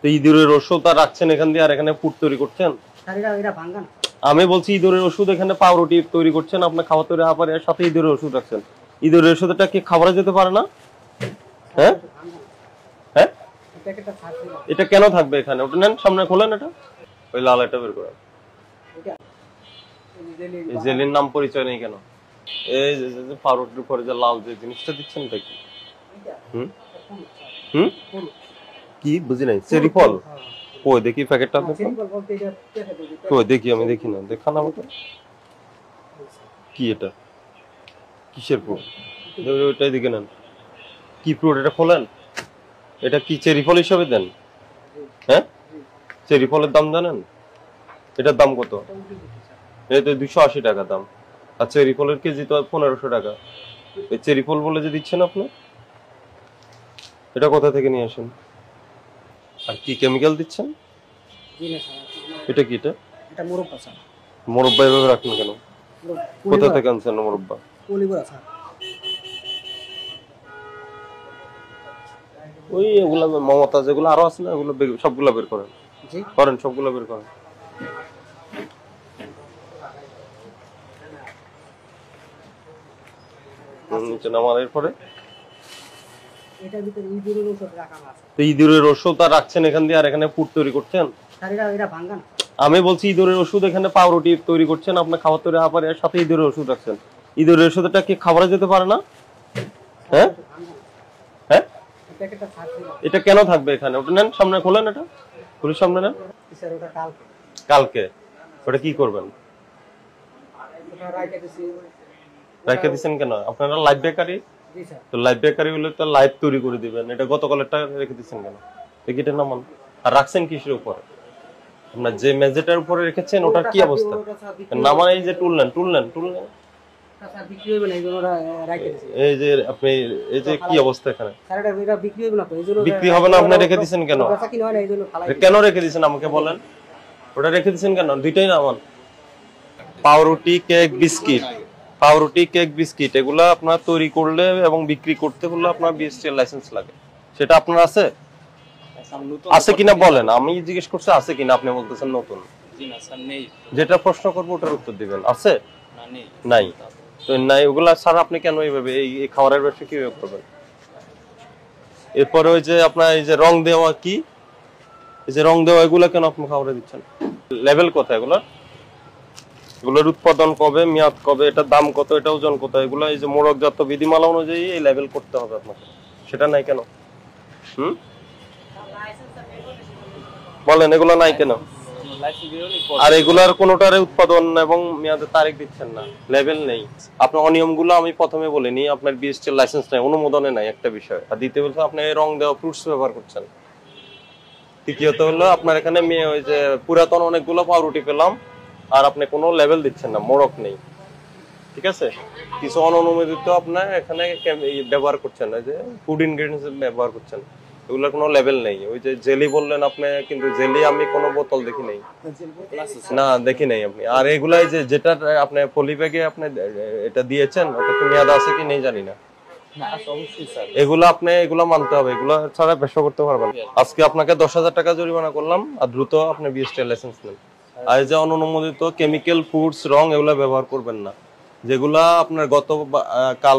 তো ইঁদুরের ওষুধ আর রাখছেন এখান দিয়ে, আর এখানে পুট তৈরি করছেন। আমি বলছি ইঁদুরের ওষুধ এখানে পাউরুটি তৈরি করছেন, আপনার খাবার তৈরি হওয়ার পরে সাথে ইঁদুরের ওষুধ রাখছেন। ইঁদুরের ওষুধটা কি খাবারে যেতে পারে না? হ্যাঁ হ্যাঁ, এটা কেন থাকবে এখানে? ওটা নেন, সামনে খোলেন, এটা ওই লাল এটা বের করেন। এই জেলির নাম পরিচয় নেই কেন? এই যে পাউরুটির উপরে যে লাল যে জিনিসটা দিচ্ছেন এটা কি? হুম হুম, কি বুঝি নাই? চেরি ফল? কই দেখি প্যাকেটটা, কই দেখি, আমি দেখি না, দেখান আমাকে। কি এটা? কিসের ফ্রুট? ওইটাই দিকে নেন। কি ফ্রুট এটা? খোলেন। এটা কি চেরি ফল হিসাবে দেন? হ্যাঁ, চেরি ফলের দাম জানেন? এটার দাম কত? এটা 280 টাকা দাম। আর চেরি ফলের কেজি তো 1500 টাকা। এই চেরি ফল বলে যে দিচ্ছেন আপনি, এটা কোথা থেকে নিয়ে আসেন? আর কি কেমিক্যাল দিচ্ছেন? এটা কি? এটা মোরব্বা এভাবে রাখেন কেন? কোথা থেকে আনছেন মোরব্বা? ওই এগুলা মমতা যেগুলো আরো আছে না, ওগুলো সবগুলা বের করেন, করেন সবগুলা বের করেন। নিচে নামানোর পরে ইঁদুরের ওষুধ আর রাখছেন এখান দিয়ে, আর এখানে পুট তৈরি করছেন। আমি বলছি ইঁদুরের ওষুধ এখানে পাউরুটি তৈরি করছেন, আপনার খাবার তৈরি হওয়ার পরে সাথে ইঁদুরের ওষুধ রাখছেন। ইঁদুরের ওষুধটা কি খাবারে যেতে পারে না? হ্যাঁ হ্যাঁ, এটা কেন থাকবে এখানে? ওটা নেন, সামনে খোলেন, এটা পুলিশ সামনে নেন। কালকে ওটা কি করবেন? রাইখে দিচ্ছেন কেন? আপনারা লাইভ বেকারি, তো লাইভ বেকারি হলে তো লাইভ তৈরি করে দিবেন। এটা গতকালেরটা রেখে দিচ্ছেন কেন? এটা নামান। আর রাখছেন কিসের উপরে? আপনার যে মেজেটার উপরে রেখেছেন ওটার কি অবস্থা? নামান। এই যে টুললেন এই যে আপনি, এই যে কি অবস্থা এখানে? বিক্রি হবে না, আপনি রেখে দিচ্ছেন কেন? কেন রেখে দিচ্ছেন আমাকে বলেন? ওটা রেখে দিচ্ছেন কেন? দুইটাই নামান। পাউরুটি, কেক, বিস্কিট, পাউরুটি, কেক, বিস্কিট এগুলা আপনার তৈরি করলে এবং বিক্রি করতে হলে আপনার বিএসটি লাইসেন্স লাগে। সেটা আপনার আছে? আছে কিনা বলেন, আমি জিজ্ঞেস করছি আছে কিনা, আপনি বলতেছেন নতুন। যেটা প্রশ্ন করবো ওটার উত্তর দিবেন। আছে? নাই। তো নাই, ওগুলা ছাড়া আপনি কেন এইভাবে এই খাবারের ব্যবসা কিভাবে করবেন? এরপরে ওই যে আপনার এই যে রং দেওয়া, কি এই যে রং দেওয়া, এগুলা কেন আপনি খাবারে দিচ্ছেন? লেভেল কোথায় এগুলা? এগুলোর উৎপাদন কবে, মেয়াদ কবে, এটার দাম কত, এটা ওজন কত, এগুলো এই যে মোড়কজাত বিধিমালা অনুযায়ী এই লেভেল করতে হবে আপনাকে। সেটা নাই কেন? বলেন, এগুলো নাই কেন? আর এগুলার কোনোটার উৎপাদন এবং মেয়াদের তারিখ দিচ্ছেন না, লেভেল নেই। আপনার অনিয়মগুলো আমি প্রথমে বলিনি, আপনার বিএসটি লাইসেন্স নাই, অনুমোদনে নাই, একটা বিষয়। আর দ্বিতীয় বলতে আপনি রং দেওয়া ফ্রুটস ব্যবহার করছেন। তৃতীয়ত হলো আপনার এখানে ওই যে পুরাতন অনেকগুলো পাউরুটি পেলাম, আর আপনি কোনো লেভেল দিচ্ছেন না, মোড়ক নেই। ঠিক আছে, কিছু অননুমোদিত আপনার এখানে ব্যবহার করছেন, ওই যে ফুড ইনগ্রেডিয়েন্টস ব্যবহার করছেন, এগুলোর কোনো লেভেল নেই। ওই যে জেলি বললেন আপনি, কিন্তু জেলি আমি কোনো বোতল দেখি নাই, না দেখি নাই আপনি। আর এগুলাই যে যেটা আপনি পলি ব্যাগে আপনি এটা দিয়েছেন, ওটা কি মেয়াদ আছে কি নেই জানি না। এগুলো আপনি এগুলো মানতে হবে, এগুলো ছাড়া ব্যবসা করতে পারবেন। আজকে আপনাকে 10,000 টাকা জরিমানা করলাম, আর দ্রুত আপনি বিএসটি লাইসেন্স নেন। আর যে অনুমোদিত কেমিক্যাল, ফুডস, রং এগুলো ব্যবহার করবেন না, যেগুলা আপনার কাল